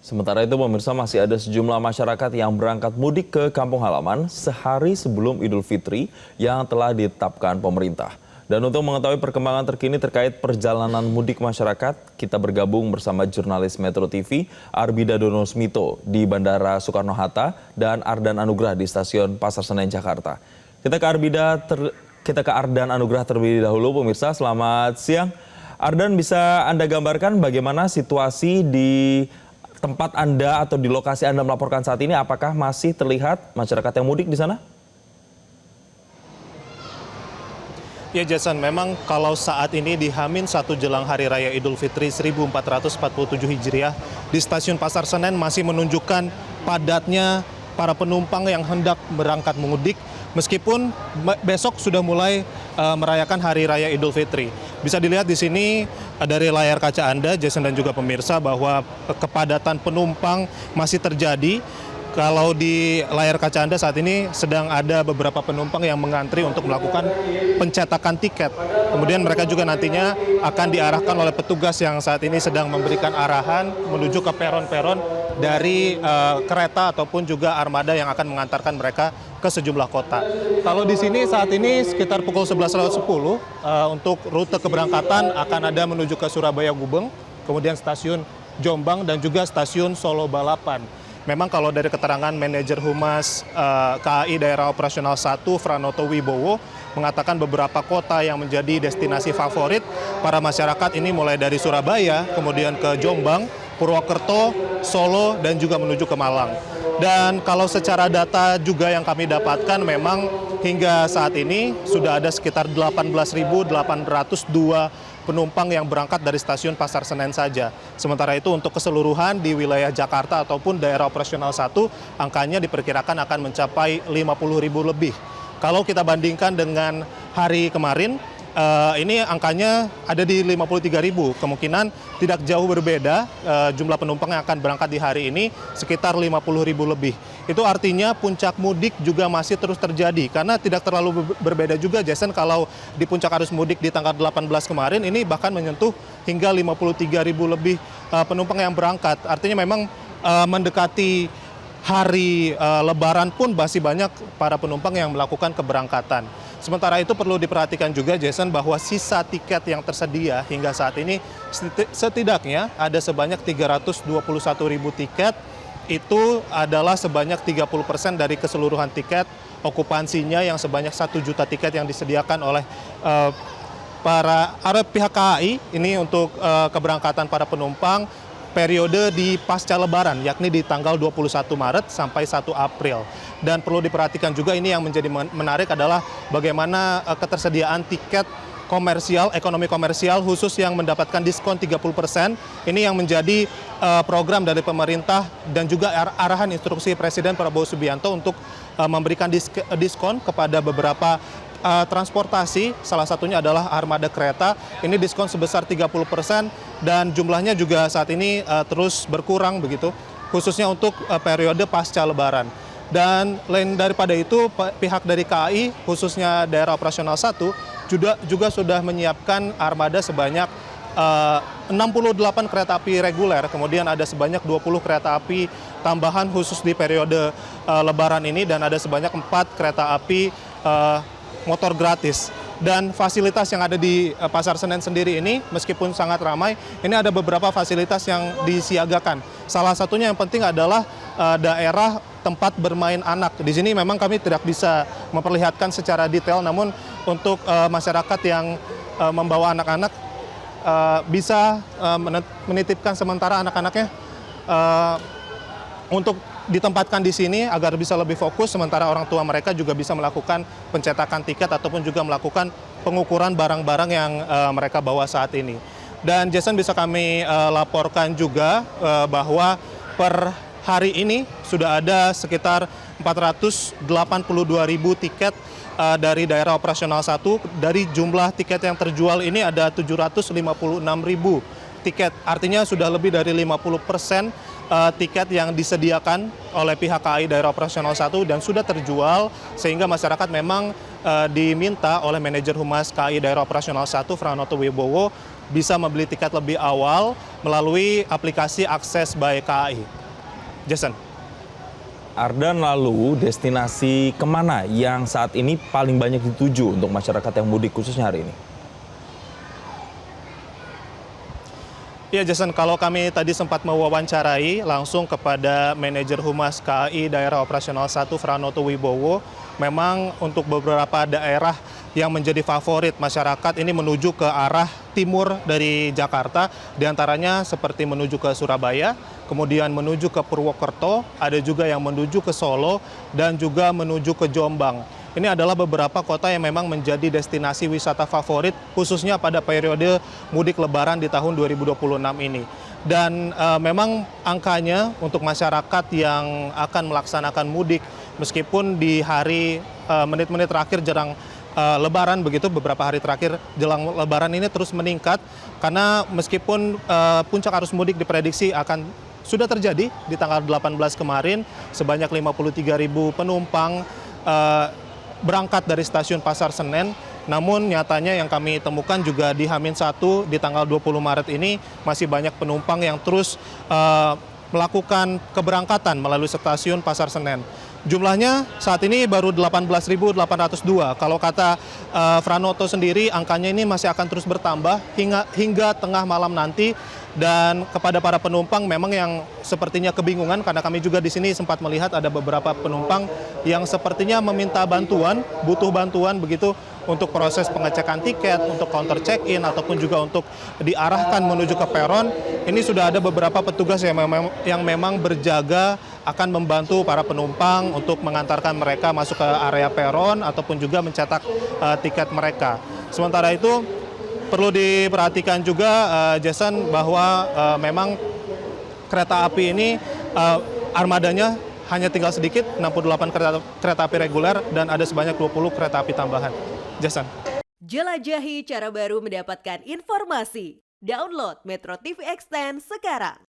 Sementara itu pemirsa masih ada sejumlah masyarakat yang berangkat mudik ke kampung halaman sehari sebelum Idul Fitri yang telah ditetapkan pemerintah. Dan untuk mengetahui perkembangan terkini terkait perjalanan mudik masyarakat, kita bergabung bersama jurnalis Metro TV Arbida Donosmito di Bandara Soekarno-Hatta dan Ardan Anugrah di Stasiun Pasar Senen Jakarta. Kita ke Ardan Anugrah terlebih dahulu pemirsa. Selamat siang. Ardan, bisa Anda gambarkan bagaimana situasi di tempat Anda atau di lokasi Anda melaporkan saat ini? Apakah masih terlihat masyarakat yang mudik di sana? Ya Jason, memang kalau saat ini di H-1 jelang Hari Raya Idul Fitri 1447 Hijriah di Stasiun Pasar Senen masih menunjukkan padatnya para penumpang yang hendak berangkat mudik meskipun besok sudah mulai merayakan Hari Raya Idul Fitri. Bisa dilihat di sini dari layar kaca Anda, Jason dan juga pemirsa, bahwa kepadatan penumpang masih terjadi. Kalau di layar kaca Anda saat ini sedang ada beberapa penumpang yang mengantri untuk melakukan pencetakan tiket. Kemudian mereka juga nantinya akan diarahkan oleh petugas yang saat ini sedang memberikan arahan menuju ke peron-peron dari kereta ataupun juga armada yang akan mengantarkan mereka ke sejumlah kota. Kalau di sini saat ini sekitar pukul 11.10 untuk rute keberangkatan akan ada menuju ke Surabaya Gubeng, kemudian stasiun Jombang dan juga stasiun Solo Balapan. Memang kalau dari keterangan manajer Humas KAI Daerah Operasional 1 Franoto Wibowo mengatakan beberapa kota yang menjadi destinasi favorit para masyarakat ini mulai dari Surabaya, kemudian ke Jombang, Purwokerto, Solo, dan juga menuju ke Malang. Dan kalau secara data juga yang kami dapatkan memang hingga saat ini sudah ada sekitar 18.802 penumpang yang berangkat dari stasiun Pasar Senen saja. Sementara itu untuk keseluruhan di wilayah Jakarta ataupun daerah operasional 1, angkanya diperkirakan akan mencapai 50.000 lebih. Kalau kita bandingkan dengan hari kemarin, ini angkanya ada di 53.000. Kemungkinan tidak jauh berbeda jumlah penumpang yang akan berangkat di hari ini sekitar 50.000 lebih. Itu artinya puncak mudik juga masih terus terjadi karena tidak terlalu berbeda juga Jason kalau di puncak arus mudik di tanggal 18 kemarin ini bahkan menyentuh hingga 53.000 lebih penumpang yang berangkat. Artinya memang mendekati hari Lebaran pun masih banyak para penumpang yang melakukan keberangkatan. Sementara itu perlu diperhatikan juga Jason bahwa sisa tiket yang tersedia hingga saat ini setidaknya ada sebanyak 321.000 tiket. Itu adalah sebanyak 30% dari keseluruhan tiket, okupansinya yang sebanyak 1 juta tiket yang disediakan oleh pihak KAI ini untuk keberangkatan para penumpang periode di pasca Lebaran, yakni di tanggal 21 Maret sampai 1 April. Dan perlu diperhatikan juga ini yang menjadi menarik adalah bagaimana ketersediaan tiket komersial, ekonomi komersial khusus yang mendapatkan diskon 30%. Ini yang menjadi program dari pemerintah dan juga arahan instruksi Presiden Prabowo Subianto untuk memberikan diskon kepada beberapa transportasi, salah satunya adalah armada kereta. Ini diskon sebesar 30% dan jumlahnya juga saat ini terus berkurang begitu, khususnya untuk periode pasca Lebaran. Dan lain daripada itu, pihak dari KAI, khususnya daerah operasional 1, juga sudah menyiapkan armada sebanyak 68 kereta api reguler, kemudian ada sebanyak 20 kereta api tambahan khusus di periode Lebaran ini, dan ada sebanyak 4 kereta api motor gratis. Dan fasilitas yang ada di Pasar Senen sendiri ini, meskipun sangat ramai, ini ada beberapa fasilitas yang disiagakan. Salah satunya yang penting adalah daerah tempat bermain anak. Di sini memang kami tidak bisa memperlihatkan secara detail, namun untuk masyarakat yang membawa anak-anak bisa menitipkan sementara anak-anaknya untuk ditempatkan di sini agar bisa lebih fokus, sementara orang tua mereka juga bisa melakukan pencetakan tiket ataupun juga melakukan pengukuran barang-barang yang mereka bawa saat ini. Dan Jason, bisa kami laporkan juga bahwa per hari ini sudah ada sekitar 482.000 tiket dari daerah operasional 1. Dari jumlah tiket yang terjual ini ada 756.000 tiket. Artinya sudah lebih dari 50% tiket yang disediakan oleh pihak KAI daerah operasional 1 dan sudah terjual, sehingga masyarakat memang diminta oleh manajer Humas KAI daerah operasional 1 Franoto Wibowo bisa membeli tiket lebih awal melalui aplikasi Akses by KAI. Jason. Ardan, lalu destinasi kemana yang saat ini paling banyak dituju untuk masyarakat yang mudik khususnya hari ini? Ya Jason, kalau kami tadi sempat mewawancarai langsung kepada manajer Humas KAI Daerah Operasional 1 Franoto Wibowo, memang untuk beberapa daerah yang menjadi favorit masyarakat ini menuju ke arah timur dari Jakarta, diantaranya seperti menuju ke Surabaya, kemudian menuju ke Purwokerto, ada juga yang menuju ke Solo, dan juga menuju ke Jombang. Ini adalah beberapa kota yang memang menjadi destinasi wisata favorit khususnya pada periode mudik lebaran di tahun 2026 ini. Dan memang angkanya untuk masyarakat yang akan melaksanakan mudik meskipun di hari menit-menit terakhir jelang lebaran begitu, beberapa hari terakhir jelang lebaran ini terus meningkat karena meskipun puncak arus mudik diprediksi akan sudah terjadi di tanggal 18 kemarin sebanyak 53.000 penumpang berangkat dari stasiun Pasar Senen, namun nyatanya yang kami temukan juga di H-1 di tanggal 20 Maret ini masih banyak penumpang yang terus melakukan keberangkatan melalui stasiun Pasar Senen. Jumlahnya saat ini baru 18.802. Kalau kata Franoto sendiri, angkanya ini masih akan terus bertambah hingga tengah malam nanti. Dan kepada para penumpang memang yang sepertinya kebingungan karena kami juga di sini sempat melihat ada beberapa penumpang yang sepertinya meminta bantuan, butuh bantuan begitu untuk proses pengecekan tiket, untuk counter check-in ataupun juga untuk diarahkan menuju ke peron. Ini sudah ada beberapa petugas yang memang berjaga akan membantu para penumpang untuk mengantarkan mereka masuk ke area peron ataupun juga mencetak tiket mereka. Sementara itu perlu diperhatikan juga Jason bahwa memang kereta api ini armadanya hanya tinggal sedikit, 68 kereta api reguler dan ada sebanyak 20 kereta api tambahan. Jason. Jelajahi cara baru mendapatkan informasi. Download Metro TV Extend sekarang.